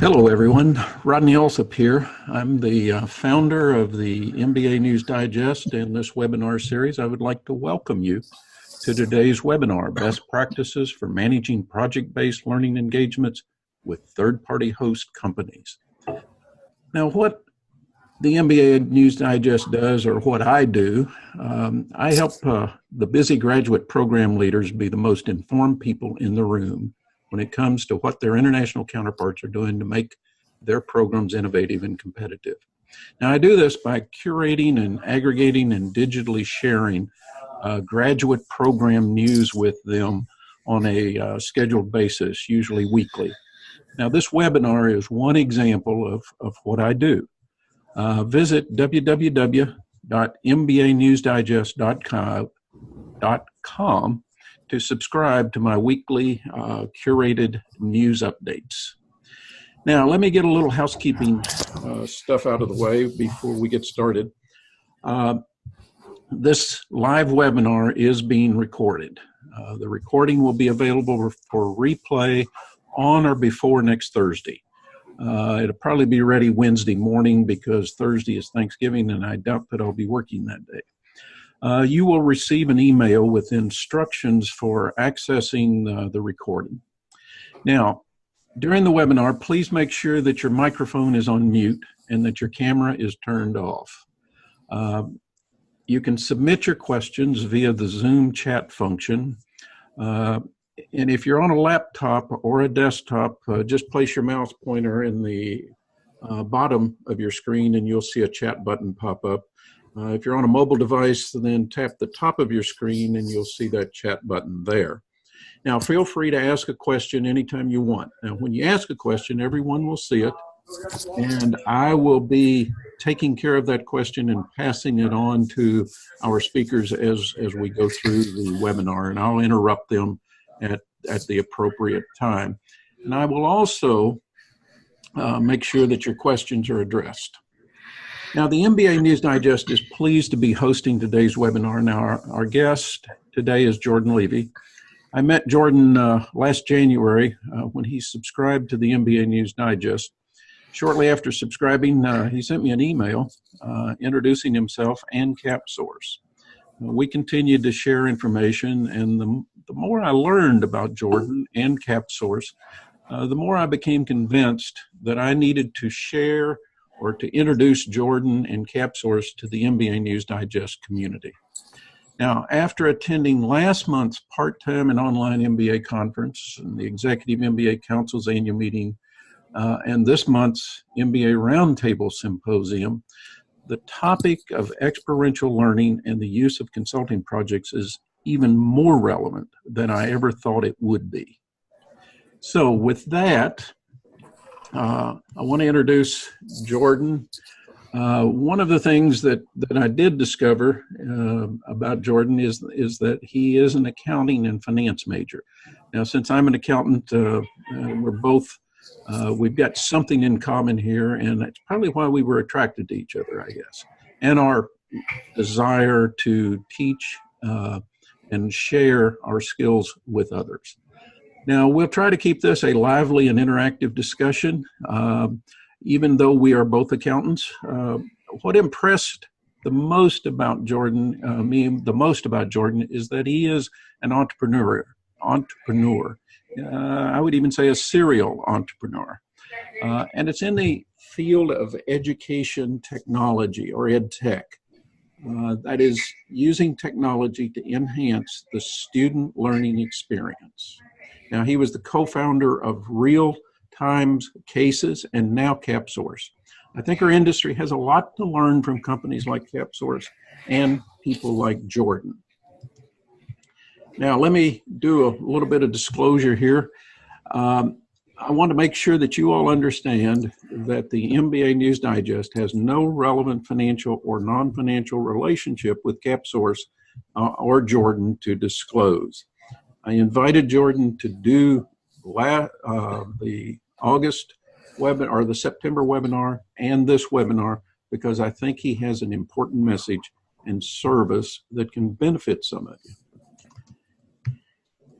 Hello, everyone. Rodney Alsop here. I'm the founder of the MBA News Digest and this webinar series. I would like to welcome you to today's webinar, Best Practices for Managing Project-Based Learning Engagements with Third-Party Host Companies. Now, what the MBA News Digest does, or what I do, I help the busy graduate program leaders be the most informed people in the room when it comes to what their international counterparts are doing to make their programs innovative and competitive. Now, I do this by curating and aggregating and digitally sharing graduate program news with them on a scheduled basis, usually weekly. Now, this webinar is one example of what I do. Visit www.mbanewsdigest.com to subscribe to my weekly curated news updates. Now, let me get a little housekeeping stuff out of the way before we get started. This live webinar is being recorded. The recording will be available for replay on or before next Thursday. It'll probably be ready Wednesday morning because Thursday is Thanksgiving and I doubt that I'll be working that day. You will receive an email with instructions for accessing the recording. Now, during the webinar, please make sure that your microphone is on mute and that your camera is turned off. You can submit your questions via the Zoom chat function. And if you're on a laptop or a desktop, just place your mouse pointer in the bottom of your screen and you'll see a chat button pop up. If you're on a mobile device, then tap the top of your screen and you'll see that chat button there. Now, feel free to ask a question anytime you want. Now, when you ask a question, everyone will see it, and I will be taking care of that question and passing it on to our speakers as we go through the webinar, and I'll interrupt them at the appropriate time. And I will also make sure that your questions are addressed. Now, the MBA News Digest is pleased to be hosting today's webinar. Now, our guest today is Jordan Levy. I met Jordan last January when he subscribed to the MBA News Digest. Shortly after subscribing, he sent me an email introducing himself and CapSource. We continued to share information, and the more I learned about Jordan and CapSource, the more I became convinced that I needed to share or to introduce Jordan and CapSource to the MBA News Digest community. Now, after attending last month's part-time and online MBA conference and the Executive MBA Council's annual meeting and this month's MBA Roundtable Symposium, the topic of experiential learning and the use of consulting projects is even more relevant than I ever thought it would be. So with that, I want to introduce Jordan. One of the things that I did discover about Jordan is that he is an accounting and finance major. Now, since I'm an accountant, we've got something in common here, and that's probably why we were attracted to each other, I guess, and our desire to teach and share our skills with others. Now, we'll try to keep this a lively and interactive discussion, even though we are both accountants. What impressed the most about Jordan, is that he is an entrepreneur. I would even say a serial entrepreneur. And it's in the field of education technology, or ed tech. That is using technology to enhance the student learning experience. Now, he was the co-founder of Real Times Cases and now CapSource. I think our industry has a lot to learn from companies like CapSource and people like Jordan. Now, let me do a little bit of disclosure here. I want to make sure that you all understand that the MBA News Digest has no relevant financial or non-financial relationship with CapSource or Jordan to disclose. I invited Jordan to do the August webinar, or the September webinar, and this webinar because I think he has an important message and service that can benefit some of you.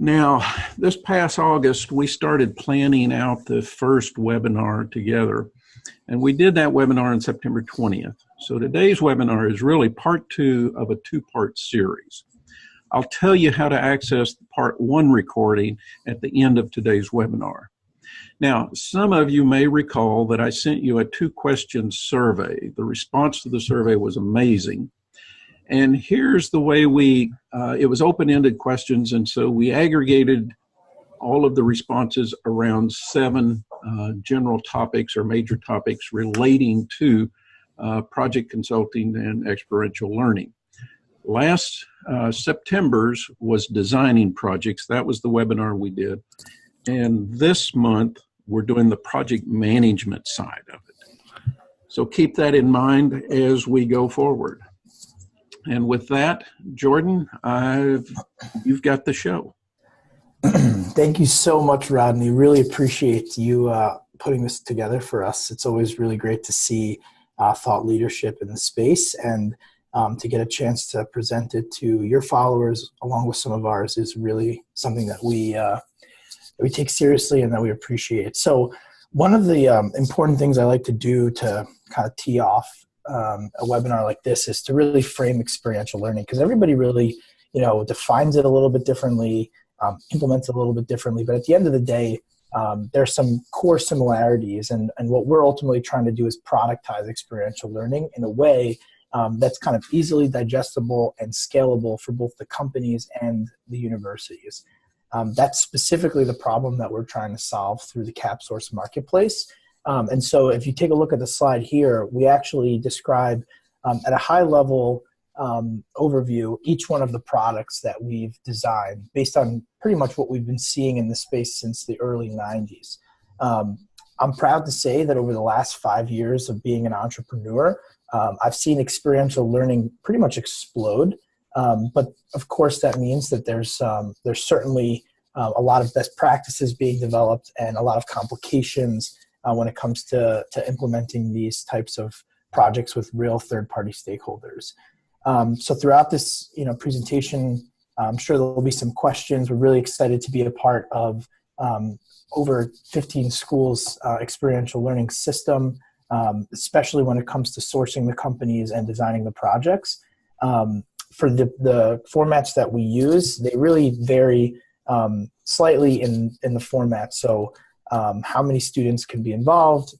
Now, this past August, we started planning out the first webinar together, and we did that webinar on September 20th. So today's webinar is really part 2 of a 2-part series. I'll tell you how to access the part 1 recording at the end of today's webinar. Now, some of you may recall that I sent you a 2-question survey. The response to the survey was amazing. And here's the way it was open-ended questions, and so we aggregated all of the responses around 7 general topics or major topics relating to project consulting and experiential learning. Last September's was designing projects. That was the webinar we did. And this month, we're doing the project management side of it. So keep that in mind as we go forward. And with that, Jordan, you've got the show. Thank you so much, Rodney. Really appreciate you putting this together for us. It's always really great to see thought leadership in the space, and to get a chance to present it to your followers along with some of ours is really something that we take seriously and that we appreciate. So one of the important things I like to do to kind of tee off a webinar like this is to really frame experiential learning, because everybody really, defines it a little bit differently, implements it a little bit differently. But at the end of the day, there's some core similarities, and what we're ultimately trying to do is productize experiential learning in a way that's kind of easily digestible and scalable for both the companies and the universities. That's specifically the problem that we're trying to solve through the CapSource marketplace. And so if you take a look at the slide here, we actually describe at a high level overview each one of the products that we've designed based on pretty much what we've been seeing in the space since the early 90s. I'm proud to say that over the last 5 years of being an entrepreneur, I've seen experiential learning pretty much explode. But of course, that means that there's certainly a lot of best practices being developed and a lot of complications when it comes to implementing these types of projects with real third-party stakeholders. So throughout this presentation, I'm sure there'll be some questions. We're really excited to be a part of over 15 schools' experiential learning system, especially when it comes to sourcing the companies and designing the projects. For the formats that we use, they really vary slightly in the format. So how many students can be involved,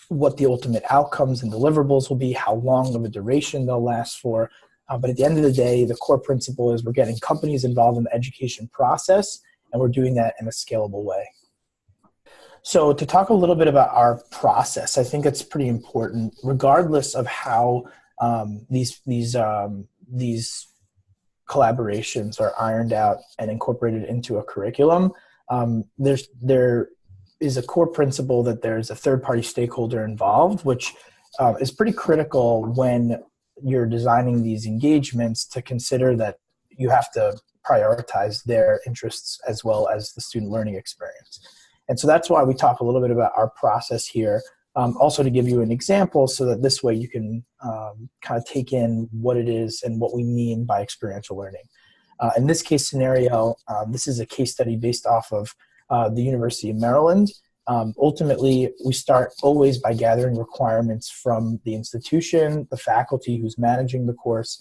what the ultimate outcomes and deliverables will be, how long of a duration they'll last for. But at the end of the day, the core principle is we're getting companies involved in the education process, and we're doing that in a scalable way. So to talk a little bit about our process, I think it's pretty important, regardless of how these collaborations are ironed out and incorporated into a curriculum. There is a core principle that there's a third-party stakeholder involved, which is pretty critical when you're designing these engagements, to consider that you have to prioritize their interests as well as the student learning experience. And so that's why we talk a little bit about our process here, also to give you an example so that this way you can kind of take in what it is and what we mean by experiential learning. In this case scenario, this is a case study based off of the University of Maryland. Ultimately, we start always by gathering requirements from the institution, the faculty who's managing the course,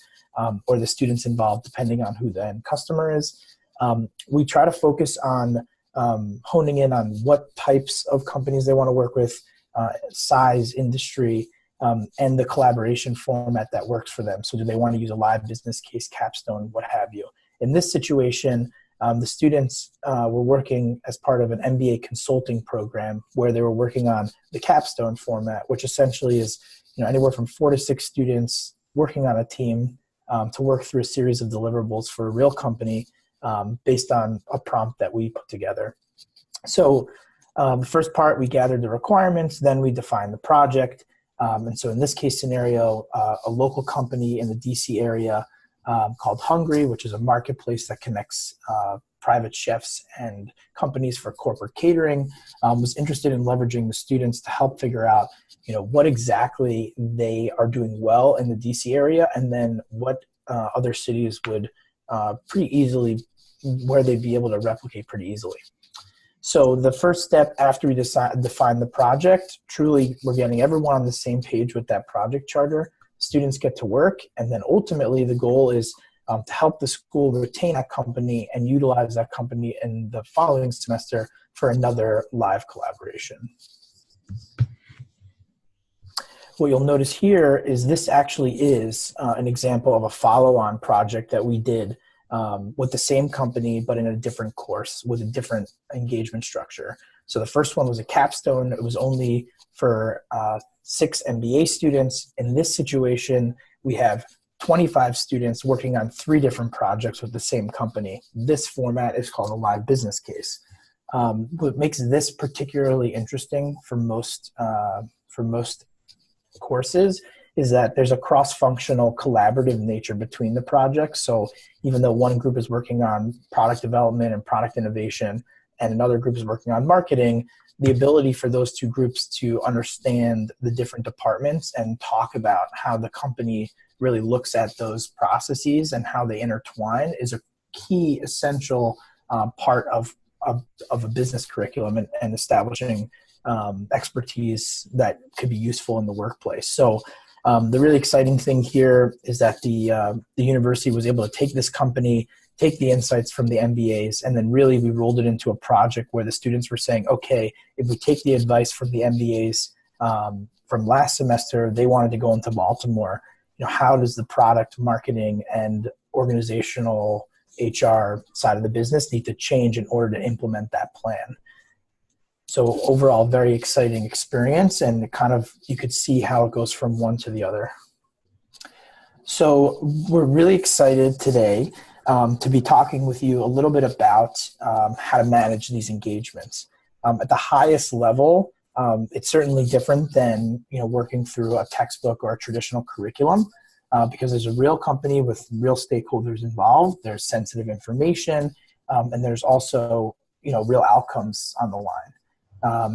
or the students involved, depending on who the end customer is. We try to focus on honing in on what types of companies they want to work with, size, industry, and the collaboration format that works for them. So do they want to use a live business case, capstone, what have you? In this situation, the students were working as part of an MBA consulting program where they were working on the capstone format, which essentially is anywhere from 4 to 6 students working on a team to work through a series of deliverables for a real company based on a prompt that we put together. So the first part, we gathered the requirements, then we defined the project. And so in this case scenario, a local company in the DC area called Hungry, which is a marketplace that connects private chefs and companies for corporate catering, was interested in leveraging the students to help figure out, what exactly they are doing well in the DC area, and then what other cities would pretty easily where they'd be able to replicate pretty easily. So the first step after we define the project, truly we're getting everyone on the same page with that project charter. Students get to work, and then ultimately the goal is to help the school retain that company and utilize that company in the following semester for another live collaboration. What you'll notice here is this actually is an example of a follow-on project that we did with the same company, but in a different course with a different engagement structure. So the first one was a capstone. It was only for 6 MBA students. In this situation, we have 25 students working on 3 different projects with the same company. This format is called a live business case. What makes this particularly interesting for most courses is that there's a cross-functional collaborative nature between the projects. So even though one group is working on product development and product innovation and another group is working on marketing, the ability for those 2 groups to understand the different departments and talk about how the company really looks at those processes and how they intertwine is a key essential part of a business curriculum and establishing expertise that could be useful in the workplace. So the really exciting thing here is that the university was able to take this company, take the insights from the MBAs, and then really we rolled it into a project where the students were saying, okay, if we take the advice from the MBAs from last semester, they wanted to go into Baltimore, how does the product marketing and organizational HR side of the business need to change in order to implement that plan? So overall, very exciting experience, and kind of you could see how it goes from one to the other. So we're really excited today to be talking with you a little bit about how to manage these engagements. At the highest level, it's certainly different than working through a textbook or a traditional curriculum because there's a real company with real stakeholders involved. There's sensitive information, and there's also real outcomes on the line.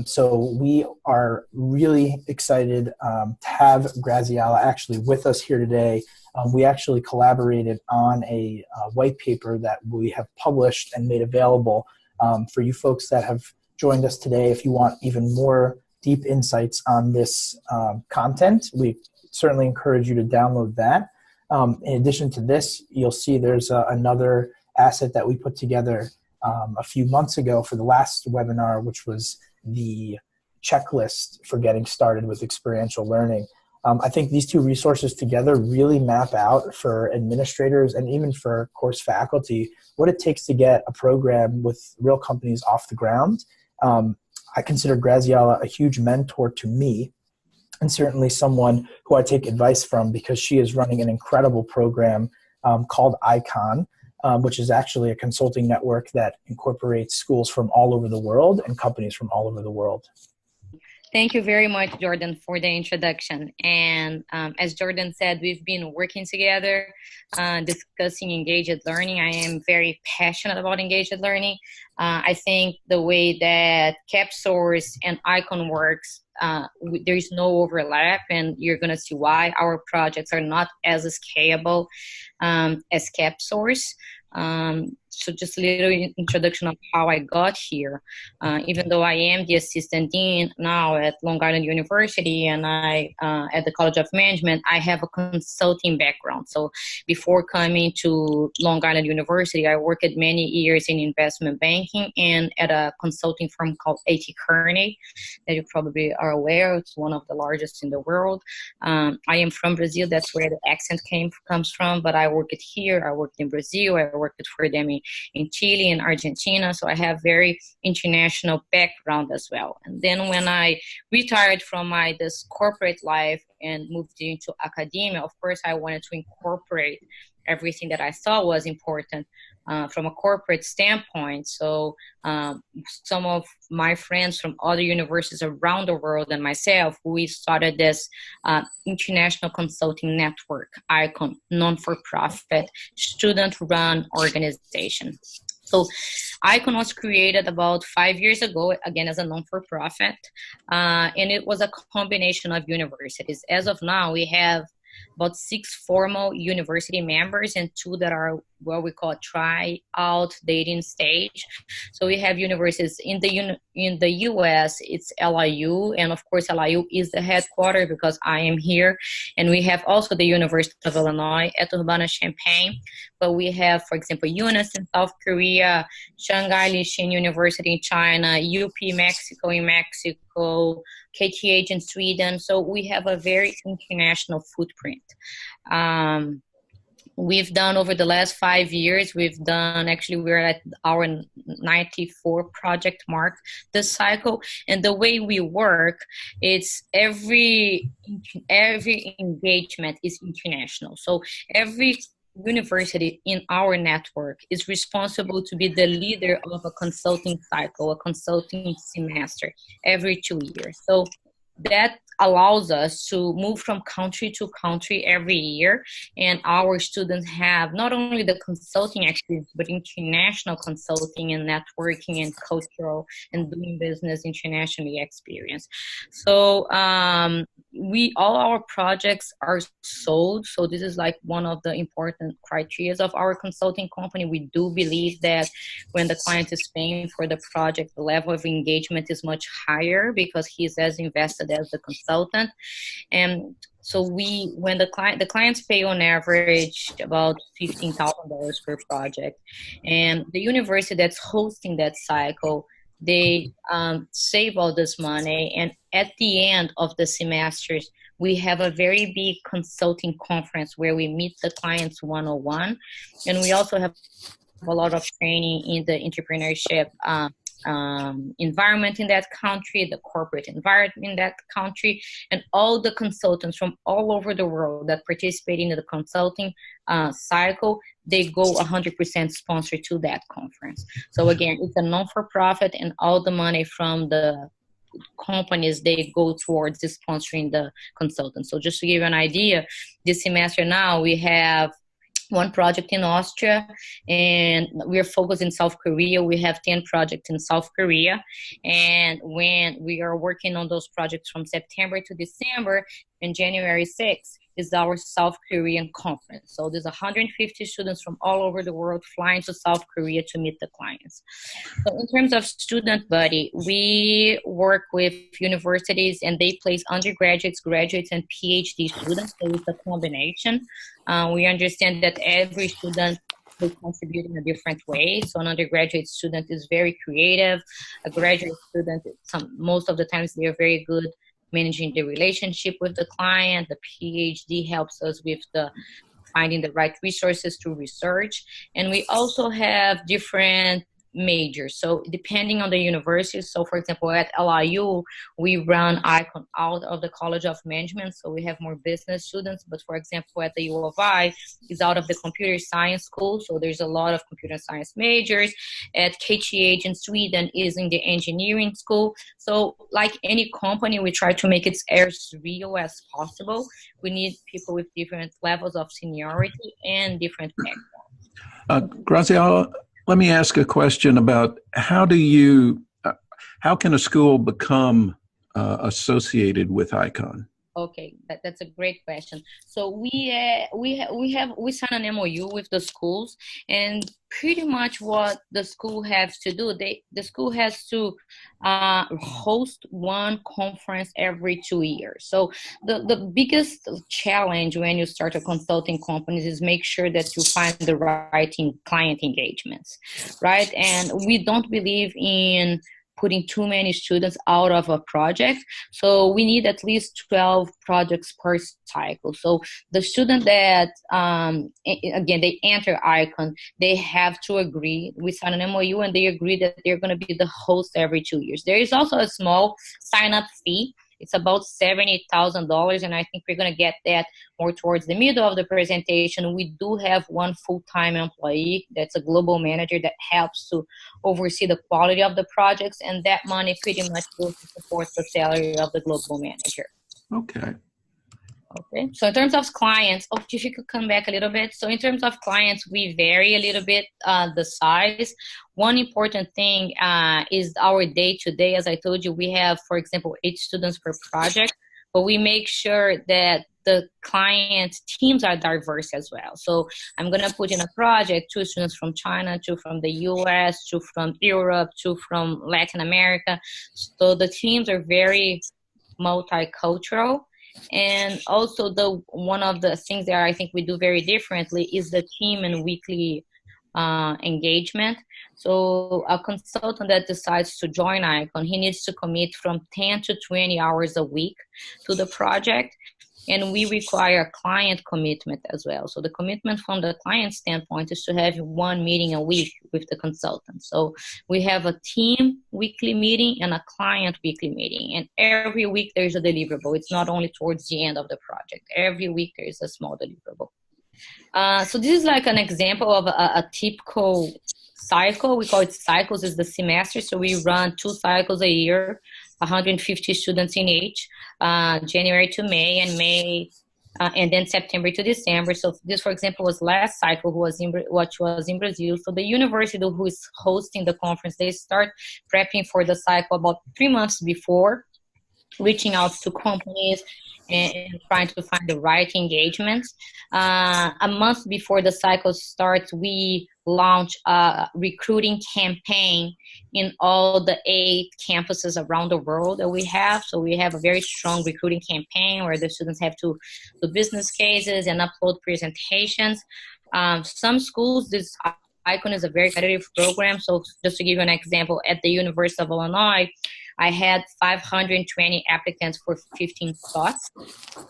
So we are really excited to have Graziella actually with us here today. We actually collaborated on a white paper that we have published and made available for you folks that have joined us today. If you want even more deep insights on this content, we certainly encourage you to download that. In addition to this, you'll see there's another asset that we put together a few months ago for the last webinar, which was the checklist for getting started with experiential learning. I think these 2 resources together really map out for administrators and even for course faculty what it takes to get a program with real companies off the ground. I consider Graziella a huge mentor to me, and certainly someone who I take advice from because she is running an incredible program called ICON, which is actually a consulting network that incorporates schools from all over the world and companies from all over the world. Thank you very much, Jordan, for the introduction. And as Jordan said, we've been working together, discussing engaged learning. I am very passionate about engaged learning. I think the way that CapSource and ICON works, there is no overlap, and you're going to see why our projects are not as scalable as CapSource. So just a little introduction of how I got here. Even though I am the assistant dean now at Long Island University and I at the College of Management, I have a consulting background. So before coming to Long Island University, I worked many years in investment banking and at a consulting firm called A.T. Kearney that you probably are aware. It's one of the largest in the world. I am from Brazil. That's where the accent comes from. But I worked here. I worked in Brazil. I worked for them in Chile and Argentina. So I have very international background as well. And then when I retired from this corporate life and moved into academia, of course, I wanted to incorporate everything that I thought was important from a corporate standpoint. So some of my friends from other universities around the world and myself, we started this international consulting network, ICON, non-for-profit, student-run organization. So ICON was created about 5 years ago, again, as a non-for-profit, and it was a combination of universities. As of now, we have about 6 formal university members and 2 that are what we call try-out dating stage. So we have universities in the U.S. It's LIU, and of course LIU is the headquarters because I am here, and we have also the University of Illinois at Urbana-Champaign. But we have, for example, UNIS in South Korea, Shanghai Liqin University in China, UP Mexico in Mexico, KTH in Sweden. So we have a very international footprint. We've done over the last 5 years, actually we're at our 94 project mark this cycle. And the way we work, it's every engagement is international. So every university in our network is responsible to be the leader of a consulting cycle, a consulting semester every 2 years. So that allows us to move from country to country every year, and our students have not only the consulting experience, but international consulting and networking and cultural and doing business internationally experience. So all our projects are sold. So this is like one of the important criteria of our consulting company. We do believe that when the client is paying for the project, the level of engagement is much higher because he's as invested as the consultant. And so when the clients pay on average about $15,000 per project, and the university that's hosting that cycle, they save all this money, and at the end of the semesters, we have a very big consulting conference where we meet the clients one-on-one, and we also have a lot of training in the entrepreneurship environment in that country, the corporate environment in that country, and all the consultants from all over the world that participate in the consulting cycle, they go 100% sponsored to that conference. So again, it's a non-for-profit, and all the money from the companies, they go towards sponsoring the consultants. So just to give you an idea, this semester now we have one project in Austria, and we're focused in South Korea. We have 10 projects in South Korea, and when we are working on those projects from September to December, and January 6th is our South Korean conference. So there's 150 students from all over the world flying to South Korea to meet the clients. So in terms of student body, we work with universities, and they place undergraduates, graduates, and PhD students. So it's a combination. We understand that every student will contribute in a different way. So an undergraduate student is very creative. A graduate student, most of the times they are very good managing the relationship with the client. The PhD helps us with finding the right resources to research. And we also have different majors. So depending on the university, so for example, at LIU, we run ICON out of the College of Management. So we have more business students. But for example, at the U of I, is out of the computer science school. So there's a lot of computer science majors. At KTH in Sweden is in the engineering school. So like any company, we try to make it as real as possible. We need people with different levels of seniority and different backgrounds. Graziela, let me ask a question about how can a school become associated with ICON? Okay, that's a great question. So we sign an MOU with the schools, and pretty much what the school has to do, the school has to host one conference every 2 years. So the biggest challenge when you start a consulting company is make sure that you find the right client engagements, right? And we don't believe in putting too many students out of a project. So we need at least 12 projects per cycle. So the student that, again, they enter ICON, they have to agree. We sign an MOU and they agree that they're going to be the host every 2 years. There is also a small sign-up fee. It's about $70,000, and I think we're going to get that more towards the middle of the presentation. We do have one full-time employee that's a global manager that helps to oversee the quality of the projects, and that money pretty much goes to support the salary of the global manager. Okay. Okay, so in terms of clients, if you could come back a little bit. So in terms of clients, we vary a little bit the size. One important thing is our day-to-day. As I told you, we have, for example, 8 students per project. but we make sure that the client teams are diverse as well. So I'm going to put in a project 2 students from China, 2 from the US, 2 from Europe, 2 from Latin America. So the teams are very multicultural. And also one of the things that I think we do very differently is the team and weekly engagement. So a consultant that decides to join ICON, he needs to commit from 10 to 20 hours a week to the project. And we require client commitment as well. So the commitment from the client standpoint is to have 1 meeting a week with the consultant. So we have a team weekly meeting and a client weekly meeting. And every week there's a deliverable. It's not only towards the end of the project. Every week there is a small deliverable. So this is like an example of a typical cycle. We call it cycles, is the semester. So we run 2 cycles a year, 150 students in each, January to May, and then September to December. So this, for example, was last cycle, which was in Brazil. So the university who is hosting the conference, they start prepping for the cycle about 3 months before, reaching out to companies and trying to find the right engagements. A month before the cycle starts, we launch a recruiting campaign in all the 8 campuses around the world that we have. So we have a very strong recruiting campaign where the students have to do business cases and upload presentations. Some schools, this ICON is a very competitive program. So just to give you an example, at the University of Illinois, I had 520 applicants for 15 spots.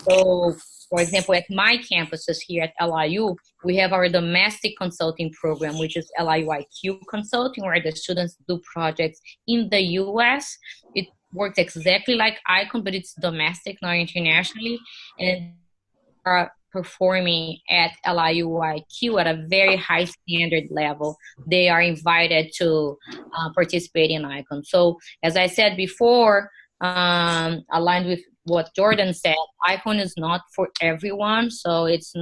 So, for example, at my campuses here at LIU, we have our domestic consulting program, which is LIUIQ Consulting, where the students do projects in the U.S. It works exactly like ICON, but it's domestic, not internationally. And are performing at LIUIQ at a very high standard level. They are invited to participate in ICON. So as I said before, aligned with what Jordan said, ICON is not for everyone. So it's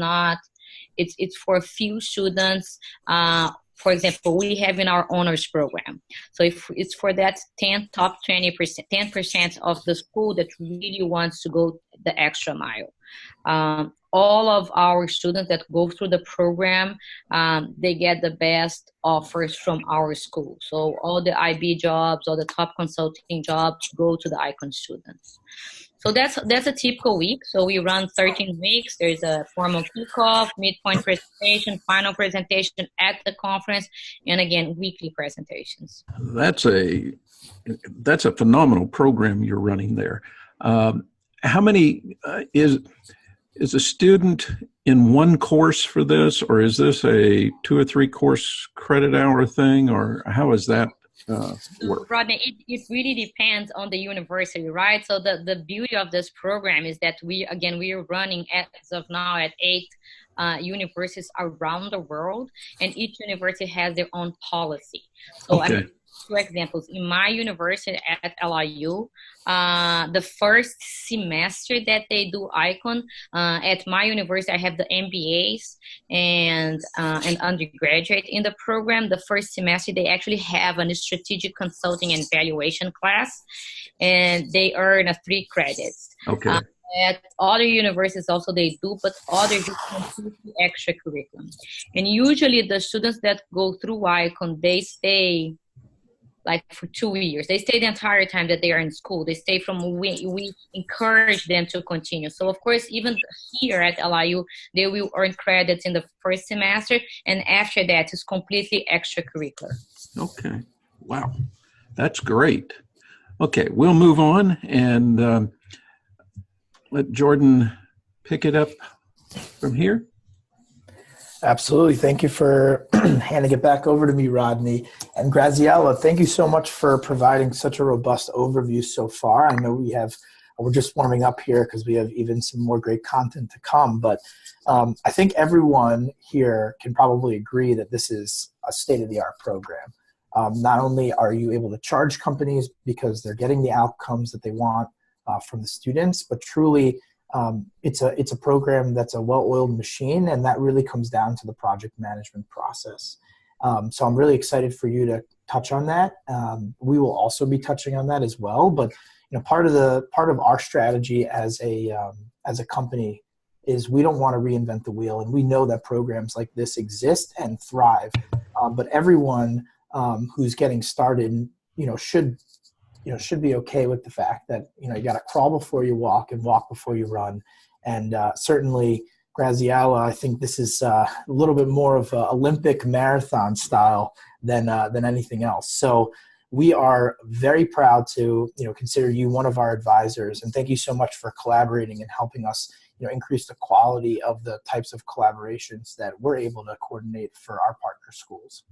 for a few students. For example, we have in our honors program. So if it's for that 10% of the school that really wants to go the extra mile. All of our students that go through the program, they get the best offers from our school. So all the IB jobs, all the top consulting jobs go to the ICON students. So that's a typical week. So we run 13 weeks. There's a formal kickoff, midpoint presentation, final presentation at the conference, and again, weekly presentations. That's a phenomenal program you're running there. How many is a student in one course for this, or is this a 2 or 3 course credit hour thing, or how is that work? Rodney, it really depends on the university, right? So the beauty of this program is that we are running as of now at 8 universities around the world, and each university has their own policy. So okay. 2 examples. In my university at LIU, the first semester that they do ICON, at my university, I have the MBAs and undergraduate in the program. The first semester, they actually have a strategic consulting and valuation class, and they earn 3 credits. Okay. At other universities also they do, but others do completely extra curriculum. And usually the students that go through ICON, they stay like for 2 years. They stay the entire time that they are in school. They stay we encourage them to continue. So of course, even here at LIU, they will earn credits in the first semester, and after that it's completely extracurricular. Okay. Wow. That's great. Okay, we'll move on and let Jordan pick it up from here. Absolutely. Thank you for handing it back over to me, Rodney. And Graziella, thank you so much for providing such a robust overview so far. I know we're just warming up here because we have even some more great content to come, but I think everyone here can probably agree that this is a state-of-the-art program. Not only are you able to charge companies because they're getting the outcomes that they want from the students, but truly it's a program that's a well-oiled machine, and that really comes down to the project management process. So I'm really excited for you to touch on that. We will also be touching on that as well. But part of our strategy as a company is we don't want to reinvent the wheel, and we know that programs like this exist and thrive. But everyone who's getting started, should be okay with the fact that you got to crawl before you walk and walk before you run. And certainly, Graziella, I think this is a little bit more of an Olympic marathon style than anything else. So we are very proud to consider you one of our advisors, and thank you so much for collaborating and helping us increase the quality of the types of collaborations that we're able to coordinate for our partner schools.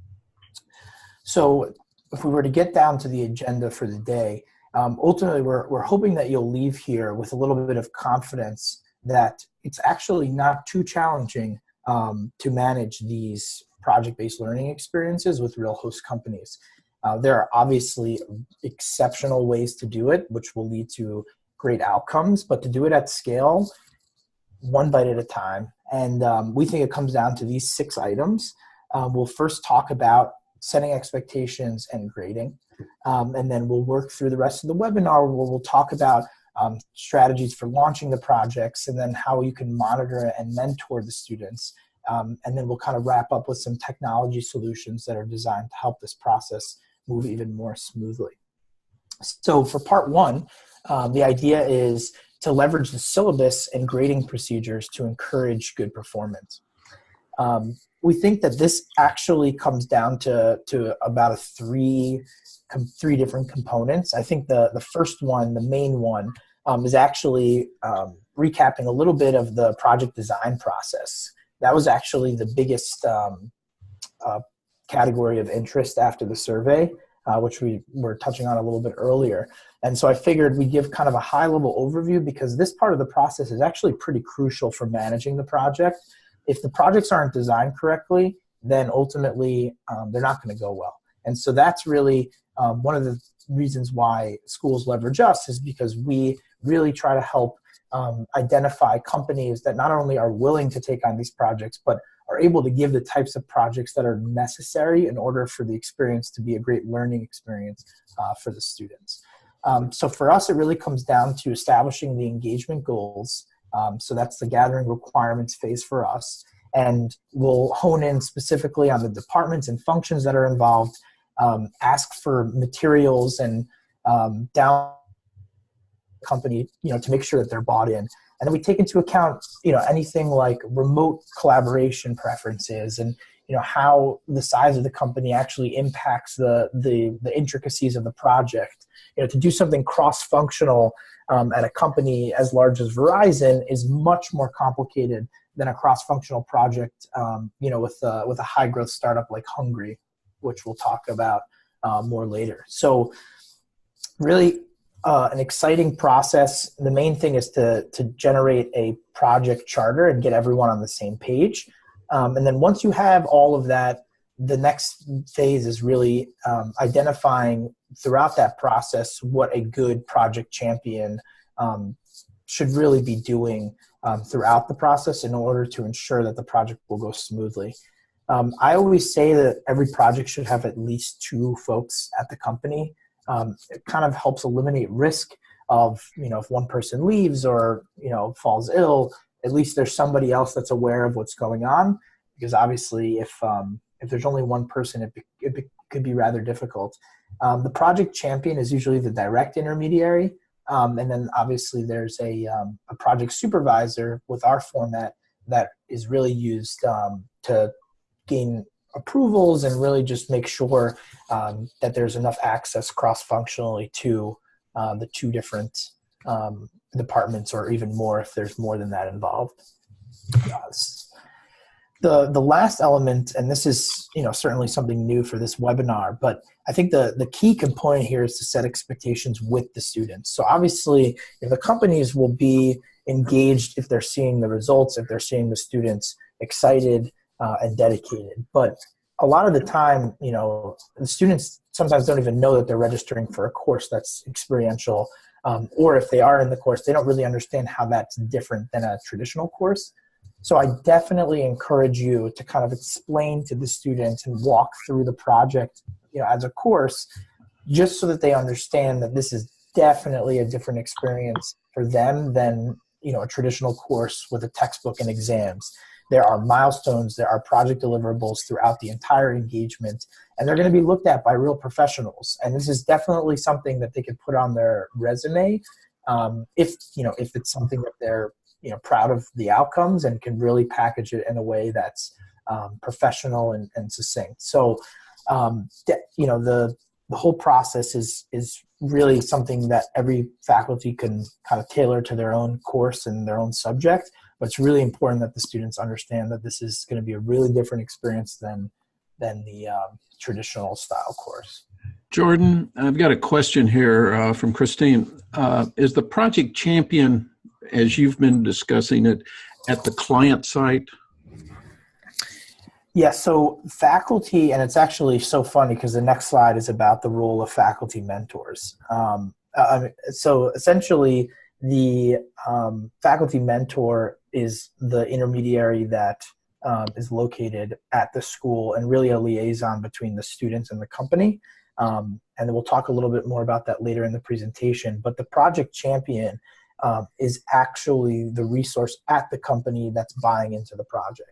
So if we were to get down to the agenda for the day, ultimately we're hoping that you'll leave here with a little bit of confidence that it's actually not too challenging to manage these project-based learning experiences with real host companies. There are obviously exceptional ways to do it, which will lead to great outcomes, but to do it at scale, one bite at a time. And we think it comes down to these 6 items. We'll first talk about setting expectations and grading. And then we'll work through the rest of the webinar where we'll talk about strategies for launching the projects, and then how you can monitor and mentor the students. And then we'll kind of wrap up with some technology solutions that are designed to help this process move even more smoothly. So for part 1, the idea is to leverage the syllabus and grading procedures to encourage good performance. We think that this actually comes down to about 3 different components. I think the first one, the main one, is actually recapping a little bit of the project design process. That was actually the biggest category of interest after the survey, which we were touching on a little bit earlier. And so I figured we'd give kind of a high-level overview, because this part of the process is actually pretty crucial for managing the project. If the projects aren't designed correctly, then ultimately they're not going to go well. And so that's really one of the reasons why schools leverage us, is because we really try to help identify companies that not only are willing to take on these projects, but are able to give the types of projects that are necessary in order for the experience to be a great learning experience for the students. So for us, it really comes down to establishing the engagement goals. So that's the gathering requirements phase for us. And we'll hone in specifically on the departments and functions that are involved, ask for materials and down company, to make sure that they're bought in. And then we take into account, anything like remote collaboration preferences, and, how the size of the company actually impacts the intricacies of the project. To do something cross-functional at a company as large as Verizon is much more complicated than a cross-functional project, with a high-growth startup like Hungry, which we'll talk about more later. So really an exciting process. The main thing is to generate a project charter and get everyone on the same page. And then once you have all of that, the next phase is really identifying throughout that process what a good project champion should really be doing throughout the process in order to ensure that the project will go smoothly. I always say that every project should have at least 2 folks at the company. It kind of helps eliminate risk of, if one person leaves or, falls ill, at least there's somebody else that's aware of what's going on. Because obviously if there's only one person, it could be rather difficult. The project champion is usually the direct intermediary. And then obviously there's a project supervisor with our format that is really used to gain approvals and really just make sure that there's enough access cross-functionally to the 2 different departments, or even more if there's more than that involved. The last element, and this is certainly something new for this webinar, but I think the key component here is to set expectations with the students. So obviously, if the companies will be engaged if they're seeing the results, if they're seeing the students excited and dedicated. But a lot of the time, the students sometimes don't even know that they're registering for a course that's experiential, or if they are in the course, they don't really understand how that's different than a traditional course. So I definitely encourage you to kind of explain to the students and walk through the project as a course, just so that they understand that this is definitely a different experience for them than, a traditional course with a textbook and exams. There are milestones, there are project deliverables throughout the entire engagement, and they're going to be looked at by real professionals. And this is definitely something that they could put on their resume if it's something that they're proud of the outcomes and can really package it in a way that's professional and succinct. So the whole process is really something that every faculty can kind of tailor to their own course and their own subject. But it's really important that the students understand that this is going to be a really different experience than the traditional style course. Jordan, I've got a question here from Christine. Is the project champion, as you've been discussing it, at the client site? Yeah, so faculty, and it's actually so funny because the next slide is about the role of faculty mentors. So essentially, the faculty mentor is the intermediary that is located at the school and really a liaison between the students and the company. And then we'll talk a little bit more about that later in the presentation. But the project champion is actually the resource at the company that's buying into the project.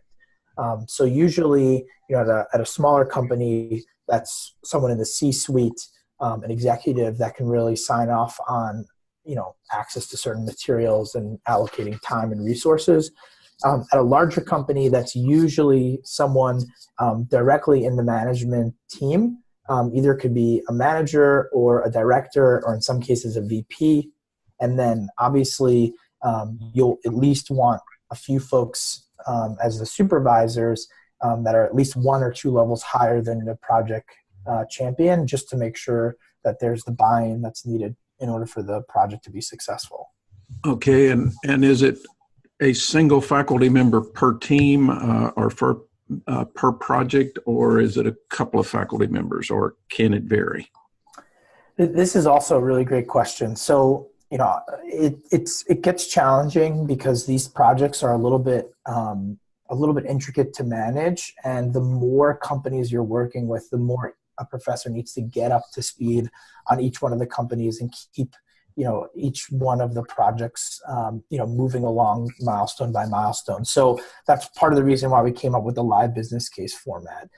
So usually, at a smaller company, that's someone in the C-suite, an executive that can really sign off on, access to certain materials and allocating time and resources. At a larger company, that's usually someone directly in the management team. Either could be a manager or a director, or in some cases a VP. And then obviously, you'll at least want a few folks as the supervisors that are at least 1 or 2 levels higher than the project champion, just to make sure that there's the buy-in that's needed in order for the project to be successful. Okay, and is it a single faculty member per team or per project, or is it a couple of faculty members, or can it vary? This is also a really great question. So, it gets challenging because these projects are a little bit intricate to manage, and the more companies you're working with, the more a professor needs to get up to speed on each one of the companies and keep each one of the projects moving along milestone by milestone. So that's part of the reason why we came up with the live business case format.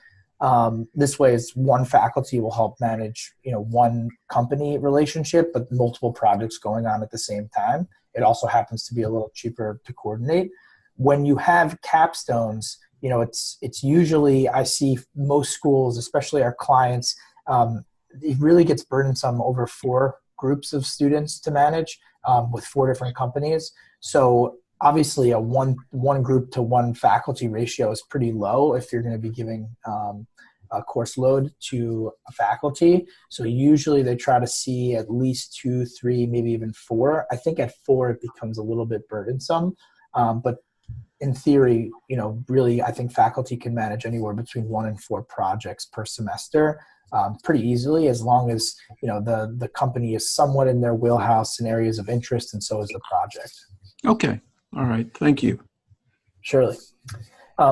This way, is one faculty will help manage, one company relationship, but multiple projects going on at the same time. It also happens to be a little cheaper to coordinate. When you have capstones, it's usually, I see most schools, especially our clients, it really gets burdensome over 4 groups of students to manage with 4 different companies. So obviously a one group to one faculty ratio is pretty low if you're going to be giving a course load to a faculty. So usually they try to see at least 2, 3, maybe even 4. I think at 4 it becomes a little bit burdensome, but in theory, really I think faculty can manage anywhere between 1 and 4 projects per semester pretty easily, as long as the company is somewhat in their wheelhouse and areas of interest, and so is the project. Okay. All right. Thank you. Surely.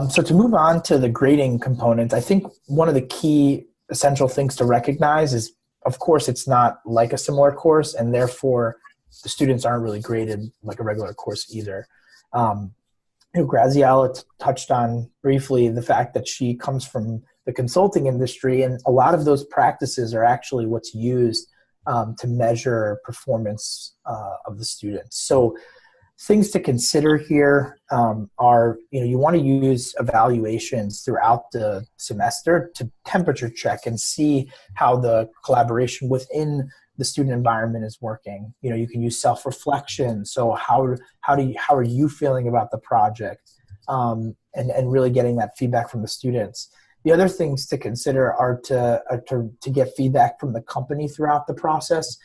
So to move on to the grading component, I think one of the key essential things to recognize is, of course, it's not like a similar course, and therefore the students aren't really graded like a regular course either. Graziella touched on briefly the fact that she comes from the consulting industry, and a lot of those practices are actually what's used to measure performance of the students. So things to consider here are, you want to use evaluations throughout the semester to temperature check and see how the collaboration within the student environment is working. You can use self-reflection. So how are you feeling about the project? And really getting that feedback from the students. The other things to consider are to get feedback from the company throughout the process.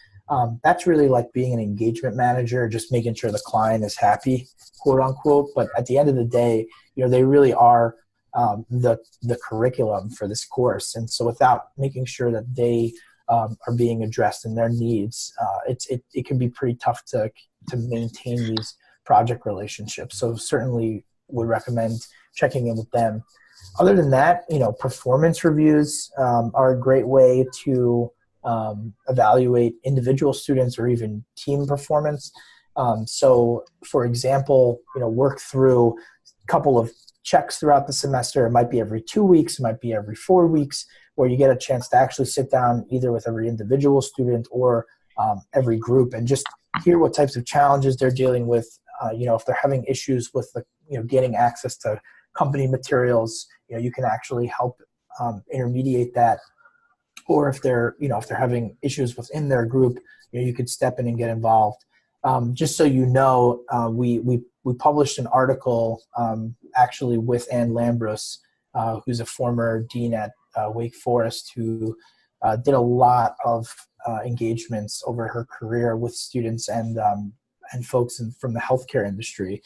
That's really like being an engagement manager, just making sure the client is happy, quote unquote. But at the end of the day, they really are the curriculum for this course. And so without making sure that they are being addressed in their needs, it can be pretty tough to maintain these project relationships. So certainly would recommend checking in with them. Other than that, performance reviews are a great way to evaluate individual students or even team performance. So, for example, work through a couple of checks throughout the semester. It might be every 2 weeks, it might be every 4 weeks, where you get a chance to actually sit down either with every individual student or every group and just hear what types of challenges they're dealing with. If they're having issues with getting access to company materials, you can actually help intermediate that. Or if they're having issues within their group, you could step in and get involved. Just so we published an article actually with Ann Lambros, who's a former dean at Wake Forest, who did a lot of engagements over her career with students and folks from the healthcare industry.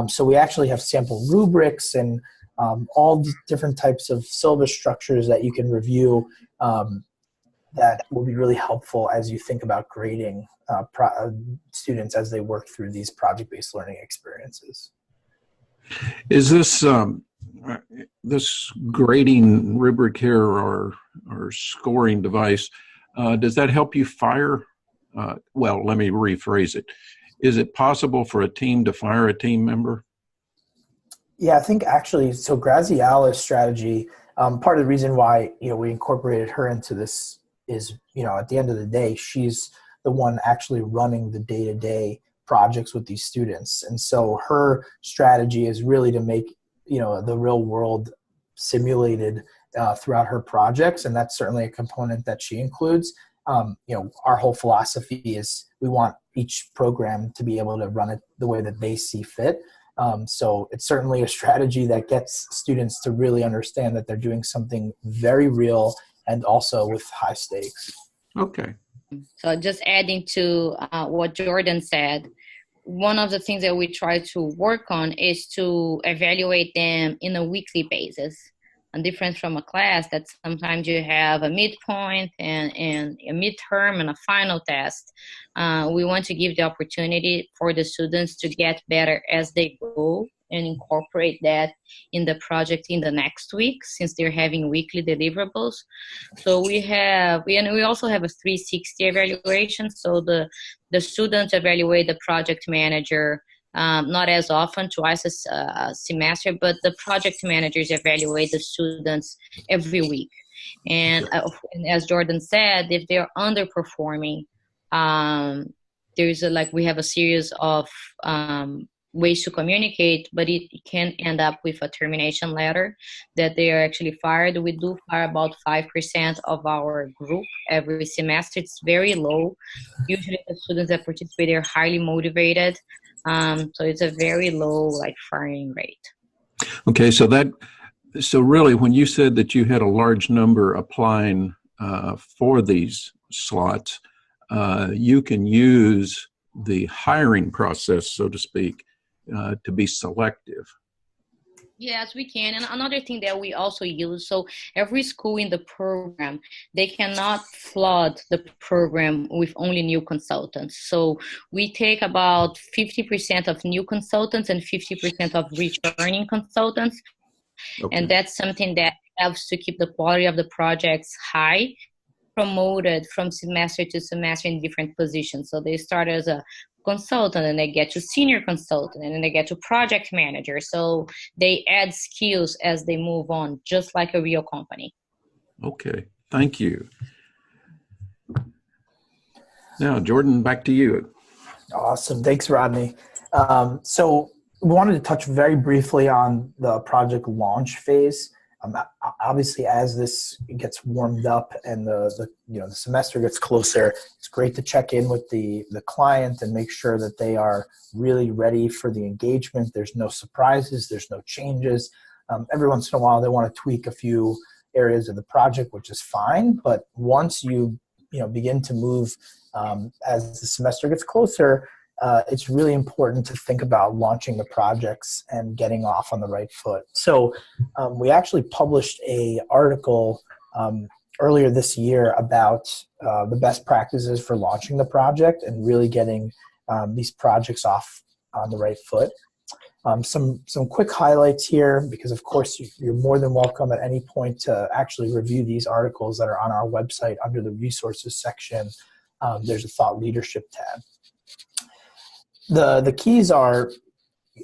So we actually have sample rubrics and all the different types of syllabus structures that you can review that will be really helpful as you think about grading students as they work through these project-based learning experiences. Is this grading rubric here or scoring device, does that help you fire? Well, let me rephrase it. Is it possible for a team to fire a team member? Yeah, I think actually, so Graziala's strategy, part of the reason why, we incorporated her into this is, at the end of the day, she's the one actually running the day-to-day projects with these students. And so her strategy is really to make, the real world simulated throughout her projects. And that's certainly a component that she includes. Our whole philosophy is we want each program to be able to run it the way that they see fit. So it's certainly a strategy that gets students to really understand that they're doing something very real and also with high stakes. Okay. So just adding to what Jordan said, one of the things that we try to work on is to evaluate them in a weekly basis. A difference from a class that sometimes you have a midpoint and a midterm and a final test. We want to give the opportunity for the students to get better as they go and incorporate that in the project in the next week, since they're having weekly deliverables. So we also have a 360 evaluation. So the students evaluate the project manager not as often, twice a semester, but the project managers evaluate the students every week. And as Jordan said, if they're underperforming, we have a series of ways to communicate, but it can end up with a termination letter that they are actually fired. We do fire about 5% of our group every semester. It's very low. Usually the students that participate are highly motivated. So it's a very low firing rate. Okay, so really when you said that you had a large number applying for these slots, you can use the hiring process, so to speak, to be selective. Yes, we can. And another thing that we also use, so every school in the program, they cannot flood the program with only new consultants. So we take about 50% of new consultants and 50% of returning consultants. Okay. And that's something that helps to keep the quality of the projects high, promoted from semester to semester in different positions. So they start as a consultant and they get to senior consultant and then they get to project manager. So they add skills as they move on, just like a real company. Okay, thank you. Now, Jordan, back to you. Awesome. Thanks, Rodney. So we wanted to touch very briefly on the project launch phase. Obviously, as this gets warmed up and the semester gets closer, it's great to check in with the client and make sure that they are really ready for the engagement. There's no surprises. There's no changes. Every once in a while, they want to tweak a few areas of the project, which is fine. But once you begin to move as the semester gets closer, it's really important to think about launching the projects and getting off on the right foot. So we actually published an article earlier this year about the best practices for launching the project and really getting these projects off on the right foot. Some quick highlights here, because of course you're more than welcome at any point to actually review these articles that are on our website under the resources section. There's a thought leadership tab. The keys are,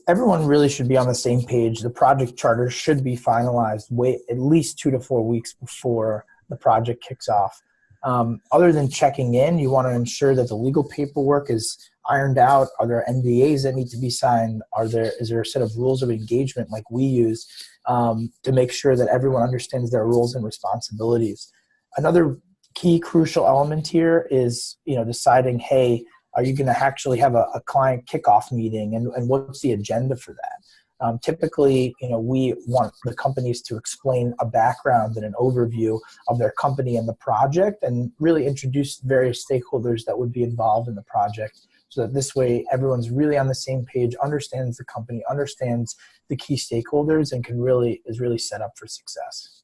everyone really should be on the same page. The project charter should be finalized at least 2 to 4 weeks before the project kicks off. Other than checking in, you want to ensure that the legal paperwork is ironed out. Are there NDAs that need to be signed? Is there a set of rules of engagement like we use to make sure that everyone understands their roles and responsibilities? Another key crucial element here is, deciding, hey, are you going to actually have a client kickoff meeting, and what's the agenda for that? Typically, we want the companies to explain a background and an overview of their company and the project, and really introduce various stakeholders that would be involved in the project, so that this way everyone's really on the same page, understands the company, understands the key stakeholders, and is really set up for success.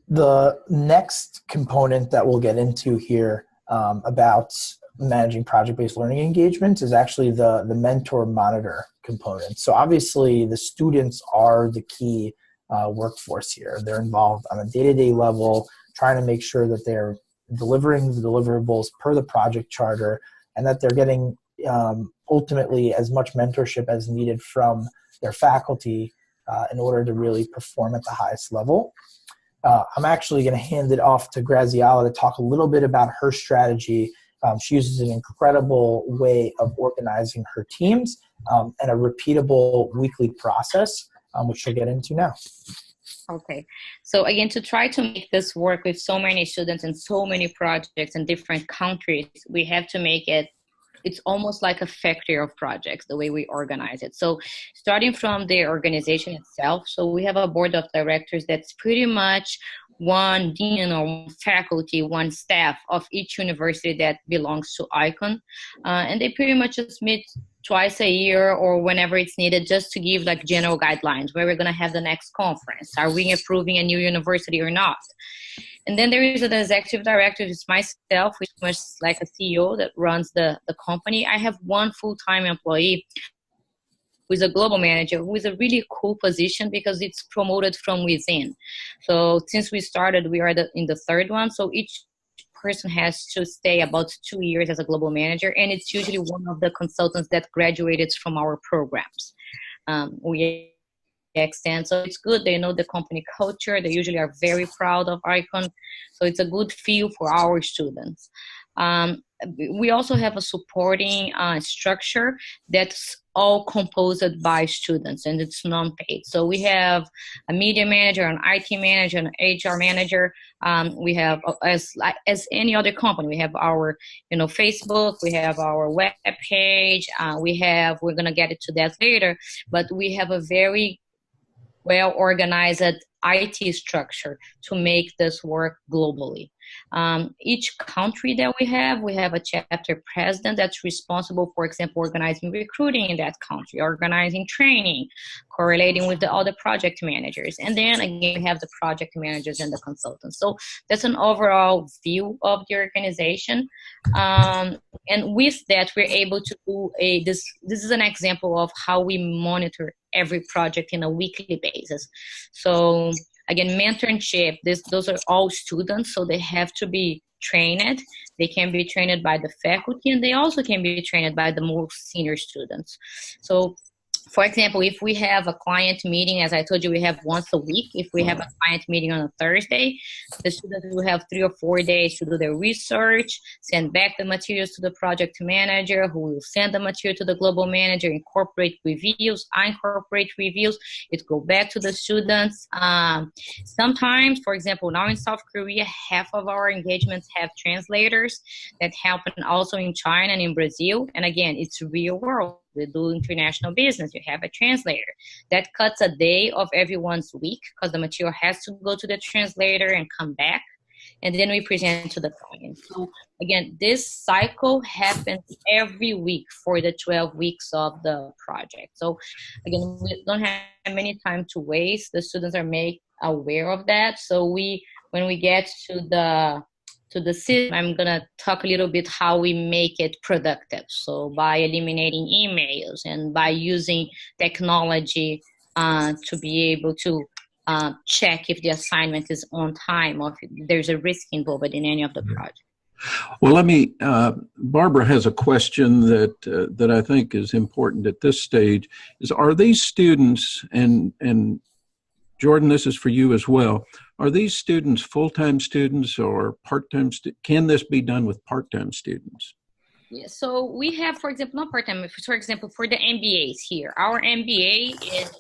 The next component that we'll get into here about managing project-based learning engagements is actually the mentor monitor component. So obviously the students are the key workforce here. They're involved on a day-to-day level, trying to make sure that they're delivering the deliverables per the project charter, and that they're getting ultimately as much mentorship as needed from their faculty in order to really perform at the highest level. I'm actually going to hand it off to Graziella to talk a little bit about her strategy. She uses an incredible way of organizing her teams and a repeatable weekly process, which she'll get into now. Okay. So again, to try to make this work with so many students and so many projects in different countries, we have to make it's almost like a factory of projects, the way we organize it. So starting from the organization itself, so we have a board of directors that's pretty much one dean or one faculty, one staff of each university that belongs to ICON. And they pretty much just meet twice a year or whenever it's needed, just to give like general guidelines, where we're going to have the next conference. Are we approving a new university or not? And then there is an executive director, which is myself, which is much like a CEO that runs the company. I have one full-time employee who is a global manager, who is a really cool position because it's promoted from within. So since we started, we are in the third one. So each person has to stay about 2 years as a global manager, and it's usually one of the consultants that graduated from our programs. We extend, so it's good. They know the company culture. They usually are very proud of ICON, so it's a good feel for our students. We also have a supporting structure that's all composed by students, and it's non-paid. So we have a media manager, an IT manager, an HR manager. We have, as any other company, we have our Facebook, we have our web page, we're going to get into that later, but we have a very well-organized IT structure to make this work globally. Each country that we have a chapter president that's responsible, for example, organizing recruiting in that country, organizing training, correlating with the other project managers. And then again, we have the project managers and the consultants. So that's an overall view of the organization. And with that, we're able to do this is an example of how we monitor every project in a weekly basis. So again, mentorship, those are all students, so they have to be trained. They can be trained by the faculty, and they also can be trained by the more senior students. So for example, if we have a client meeting, as I told you, we have once a week. If we have a client meeting on a Thursday, the students will have 3 or 4 days to do their research, send back the materials to the project manager, who will send the material to the global manager, incorporate reviews. I incorporate reviews. It go back to the students. Sometimes, for example, now in South Korea, half of our engagements have translators that happen also in China and in Brazil. And again, it's real world. We do international business. You have a translator. That cuts a day of everyone's week because the material has to go to the translator and come back. And then we present to the client. So again, this cycle happens every week for the 12 weeks of the project. So again, we don't have many time to waste. The students are made aware of that. So when we get to to the system, I'm going to talk a little bit how we make it productive. So by eliminating emails and by using technology to be able to check if the assignment is on time or if there's a risk involved in any of the projects. Well, let me, Barbara has a question that I think is important at this stage, is are these students, and Jordan, this is for you as well, are these students full-time students or part-time? Can this be done with part-time students? Yeah, so we have, for example, not part-time, for example, for the MBAs here, our MBA is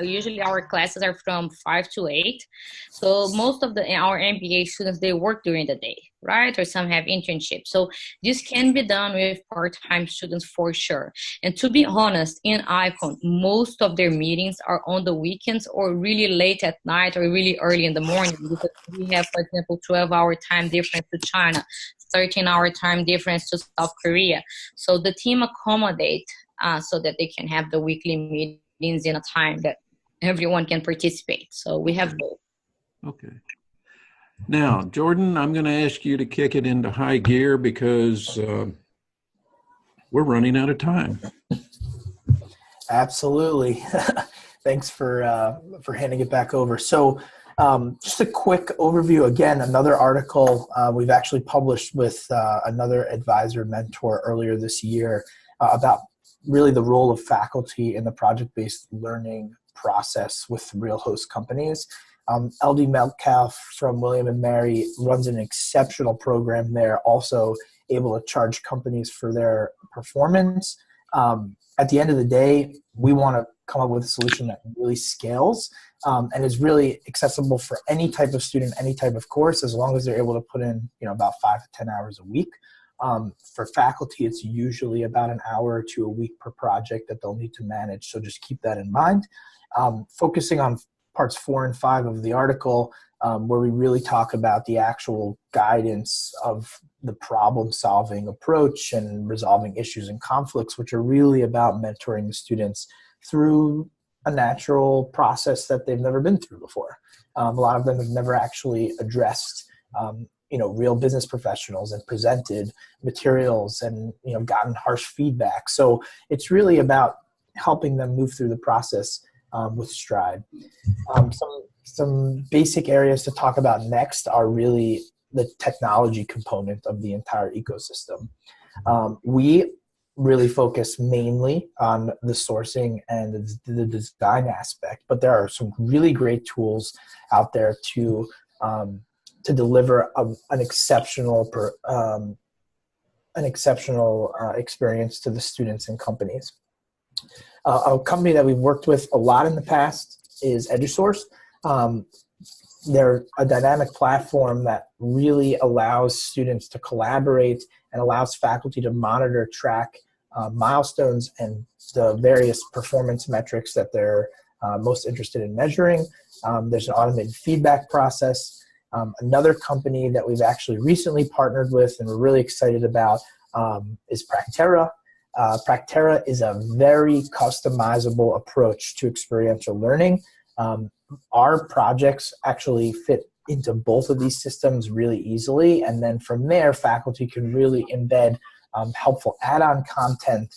usually our classes are from 5 to 8. So most of our MBA students, they work during the day, right? Or some have internships. So this can be done with part-time students for sure. And to be honest, in ICON, most of their meetings are on the weekends or really late at night or really early in the morning, because we have, for example, 12-hour time difference to China, 13-hour time difference to South Korea. So the team accommodate so that they can have the weekly meetings in a time that everyone can participate. So we have both. Okay. Now, Jordan, I'm going to ask you to kick it into high gear because we're running out of time. Absolutely. Thanks for handing it back over. So just a quick overview. Again, another article we've actually published with another advisor mentor earlier this year about really the role of faculty in the project-based learning process with real host companies. LD Metcalf from William & Mary runs an exceptional program there, also able to charge companies for their performance. At the end of the day, we want to come up with a solution that really scales and is really accessible for any type of student, any type of course, as long as they're able to put in, about 5 to 10 hours a week. For faculty, it's usually about an hour to a week per project that they'll need to manage. So just keep that in mind. Focusing on parts 4 and 5 of the article, where we really talk about the actual guidance of the problem-solving approach and resolving issues and conflicts, which are really about mentoring the students through a natural process that they've never been through before. A lot of them have never actually addressed real business professionals and presented materials and, gotten harsh feedback. So it's really about helping them move through the process with stride. Some basic areas to talk about next are really the technology component of the entire ecosystem. We really focus mainly on the sourcing and the design aspect, but there are some really great tools out there to deliver an exceptional experience to the students and companies. A company that we've worked with a lot in the past is EduSource. They're a dynamic platform that really allows students to collaborate and allows faculty to monitor, track milestones and the various performance metrics that they're most interested in measuring. There's an automated feedback process. Another company that we've actually recently partnered with and we're really excited about is Practera. Practera is a very customizable approach to experiential learning. Our projects actually fit into both of these systems really easily, and then from there, faculty can really embed helpful add-on content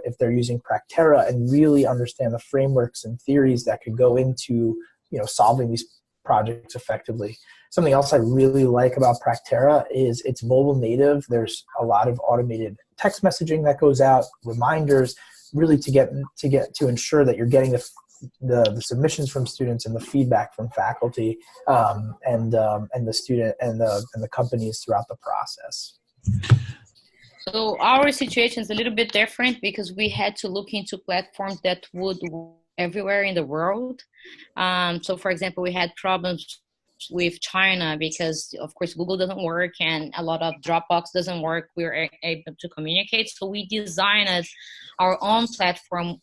if they're using Practera and really understand the frameworks and theories that could go into solving these projects effectively. Something else I really like about Practera is it's mobile native. There's a lot of automated text messaging that goes out, reminders, really to ensure that you're getting the submissions from students and the feedback from faculty and the student and the companies throughout the process. So our situation is a little bit different because we had to look into platforms that would work everywhere in the world. So for example, we had problems with China because of course Google doesn't work and a lot of Dropbox doesn't work. We were able to communicate. So we designed our own platform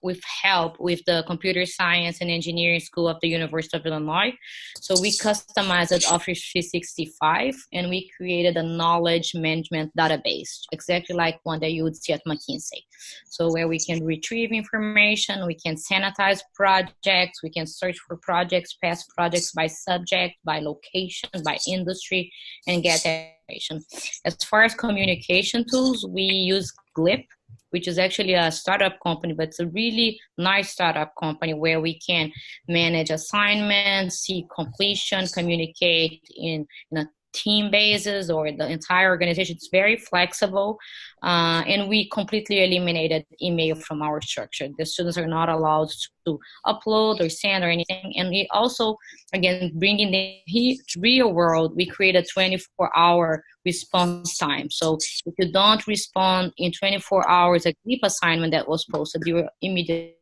with help with the Computer Science and Engineering School of the University of Illinois. So we customized Office 365 and we created a knowledge management database, exactly like one that you would see at McKinsey. So where we can retrieve information, we can sanitize projects, we can search for projects, past projects by subject, by location, by industry, and get information. As far as communication tools, we use Glip, which is actually a startup company, but it's a really nice startup company where we can manage assignments, see completion, communicate in a team basis or the entire organization. It's very flexible. And we completely eliminated email from our structure. The students are not allowed to upload or send or anything. And we also, again, bringing the real world, we create a 24-hour response time. So if you don't respond in 24 hours, a group assignment that was posted, you immediately.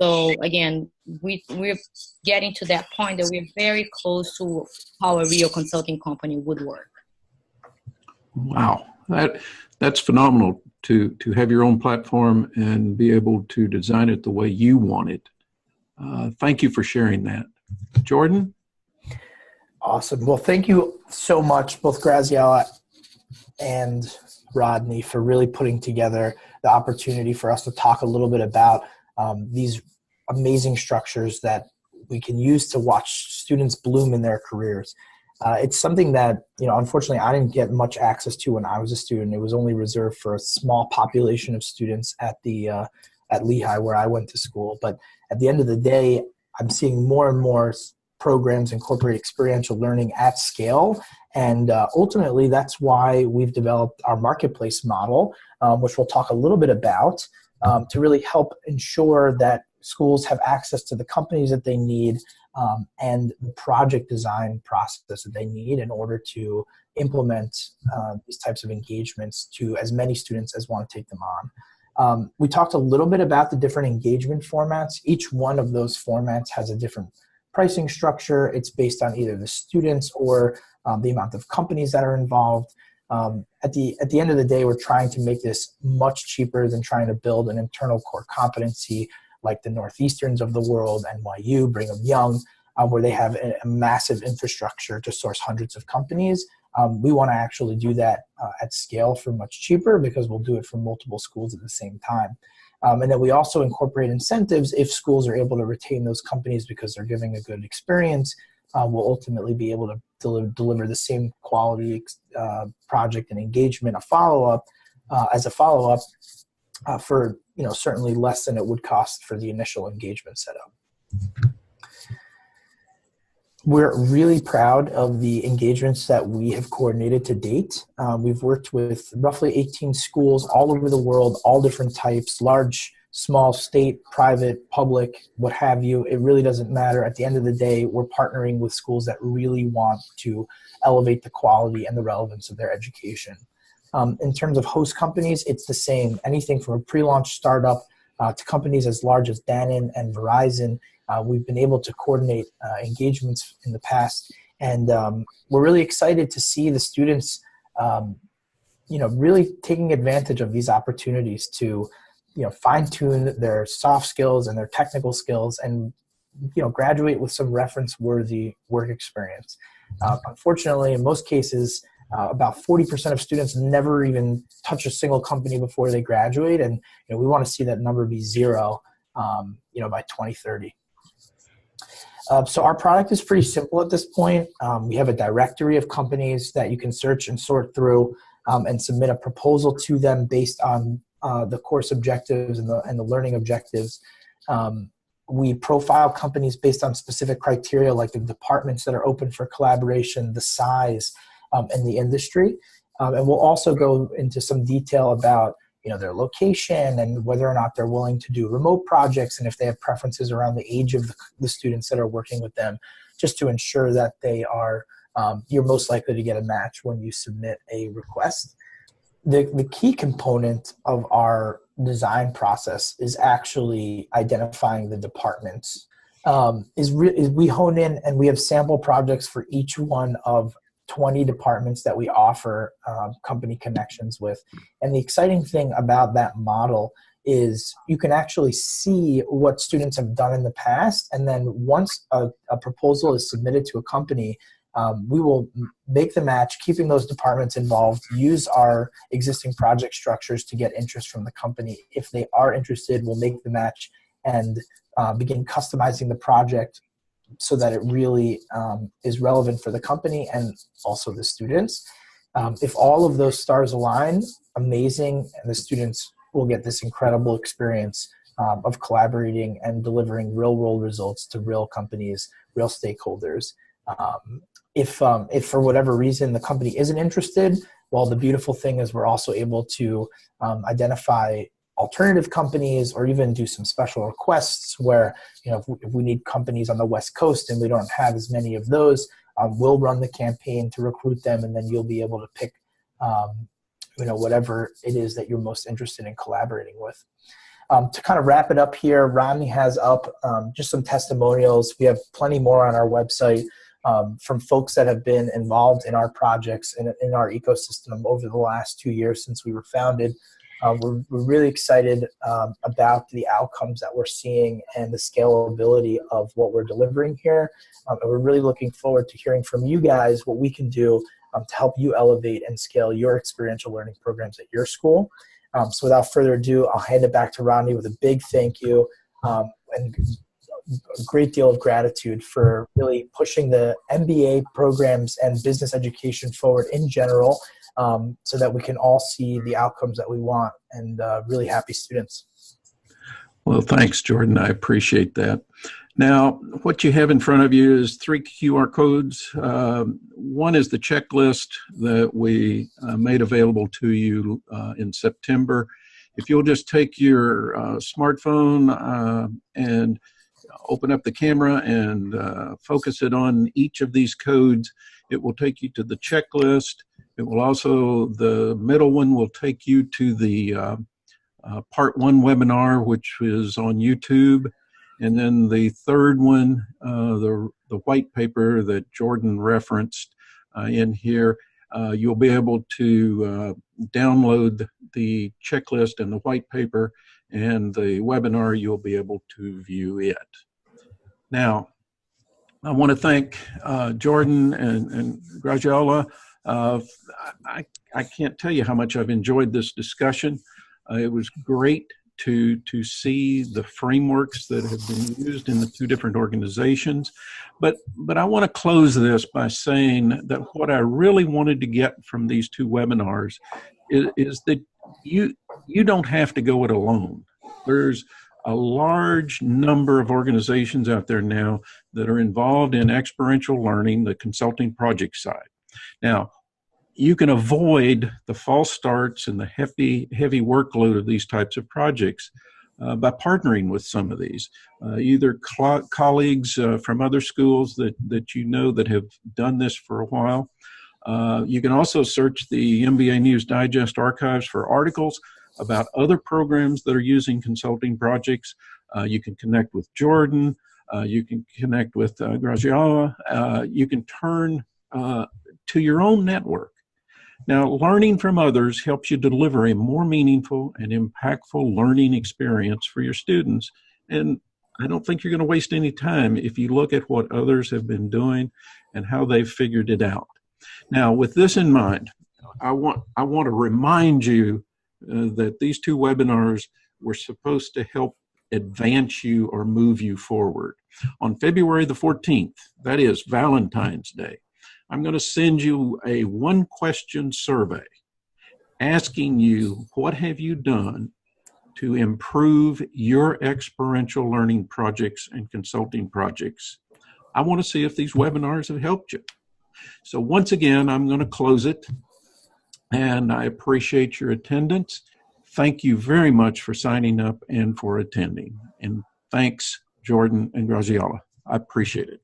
So again, we're getting to that point that we're very close to how a real consulting company would work. Wow, that's phenomenal to have your own platform and be able to design it the way you want it. Thank you for sharing that. Jordan? Awesome. Well, thank you so much, both Graziella and Rodney, for really putting together the opportunity for us to talk a little bit about these amazing structures that we can use to watch students bloom in their careers. It's something that, unfortunately, I didn't get much access to when I was a student. It was only reserved for a small population of students at Lehigh, where I went to school. But at the end of the day, I'm seeing more and more programs incorporate experiential learning at scale. And ultimately, that's why we've developed our marketplace model, which we'll talk a little bit about, to really help ensure that schools have access to the companies that they need and the project design process that they need in order to implement these types of engagements to as many students as want to take them on. We talked a little bit about the different engagement formats. Each one of those formats has a different pricing structure. It's based on either the students or the amount of companies that are involved. At the end of the day, we're trying to make this much cheaper than trying to build an internal core competency like the Northeasterns of the world, NYU, Brigham Young, where they have a massive infrastructure to source hundreds of companies. We want to actually do that at scale for much cheaper because we'll do it for multiple schools at the same time. And then we also incorporate incentives if schools are able to retain those companies because they're giving a good experience. We'll ultimately be able to deliver the same quality project and engagement, a follow-up, for certainly less than it would cost for the initial engagement setup. We're really proud of the engagements that we have coordinated to date. We've worked with roughly 18 schools all over the world, all different types, large, small, state, private, public, what have you. It really doesn't matter. At the end of the day, we're partnering with schools that really want to elevate the quality and the relevance of their education. In terms of host companies, it's the same. Anything from a pre-launch startup to companies as large as Danone and Verizon. We've been able to coordinate engagements in the past, and we're really excited to see the students, really taking advantage of these opportunities to, fine-tune their soft skills and their technical skills, and graduate with some reference-worthy work experience. Unfortunately, in most cases, about 40% of students never even touch a single company before they graduate, and we want to see that number be zero, by 2030. So our product is pretty simple at this point. We have a directory of companies that you can search and sort through and submit a proposal to them based on the course objectives and the learning objectives. We profile companies based on specific criteria like the departments that are open for collaboration, the size, and the industry. And we'll also go into some detail about their location and whether or not they're willing to do remote projects, and if they have preferences around the age of the students that are working with them, just to ensure that they are, you're most likely to get a match when you submit a request. The key component of our design process is actually identifying the departments. We hone in and we have sample projects for each one of 20 departments that we offer company connections with. And the exciting thing about that model is you can actually see what students have done in the past. And then once a proposal is submitted to a company, we will make the match, keeping those departments involved, use our existing project structures to get interest from the company. If they are interested, we'll make the match and begin customizing the project so that it really is relevant for the company and also the students. If all of those stars align, amazing, and the students will get this incredible experience of collaborating and delivering real-world results to real companies, real stakeholders. If for whatever reason the company isn't interested, well, the beautiful thing is we're also able to identify alternative companies or even do some special requests where, if we need companies on the West Coast and we don't have as many of those, we'll run the campaign to recruit them, and then you'll be able to pick whatever it is that you're most interested in collaborating with. To kind of wrap it up here, Rodney has up just some testimonials. We have plenty more on our website from folks that have been involved in our projects and in our ecosystem over the last 2 years since we were founded. We're really excited about the outcomes that we're seeing and the scalability of what we're delivering here. And we're really looking forward to hearing from you guys what we can do to help you elevate and scale your experiential learning programs at your school. So without further ado, I'll hand it back to Rodney with a big thank you and a great deal of gratitude for really pushing the MBA programs and business education forward in general, so that we can all see the outcomes that we want and really happy students. Well, thanks, Jordan. I appreciate that. Now, what you have in front of you is 3 QR codes. One is the checklist that we made available to you in September. If you'll just take your smartphone and open up the camera and focus it on each of these codes, it will take you to the checklist. It will also, the middle one will take you to the Part 1 webinar, which is on YouTube. And then the third one, the white paper that Jordan referenced in here, you'll be able to download the checklist and the white paper, and the webinar, you'll be able to view it. Now, I want to thank Jordan and Graziola. I can't tell you how much I've enjoyed this discussion. It was great to see the frameworks that have been used in the 2 different organizations. But I want to close this by saying that what I really wanted to get from these 2 webinars is that you don't have to go it alone. There's a large number of organizations out there now that are involved in experiential learning, the consulting project side. Now, you can avoid the false starts and the heavy workload of these types of projects by partnering with some of these, either colleagues from other schools that that have done this for a while. You can also search the MBA News Digest archives for articles about other programs that are using consulting projects. You can connect with Jordan. You can connect with Graziola. You can turn to your own network. Now, learning from others helps you deliver a more meaningful and impactful learning experience for your students. And I don't think you're going to waste any time if you look at what others have been doing and how they've figured it out. Now, with this in mind, I want to remind you that these 2 webinars were supposed to help advance you or move you forward. On February the 14th, that is Valentine's Day, I'm going to send you a 1-question survey asking you, what have you done to improve your experiential learning projects and consulting projects? I want to see if these webinars have helped you. So once again, I'm going to close it, and I appreciate your attendance. Thank you very much for signing up and for attending. And thanks, Jordan and Graziola. I appreciate it.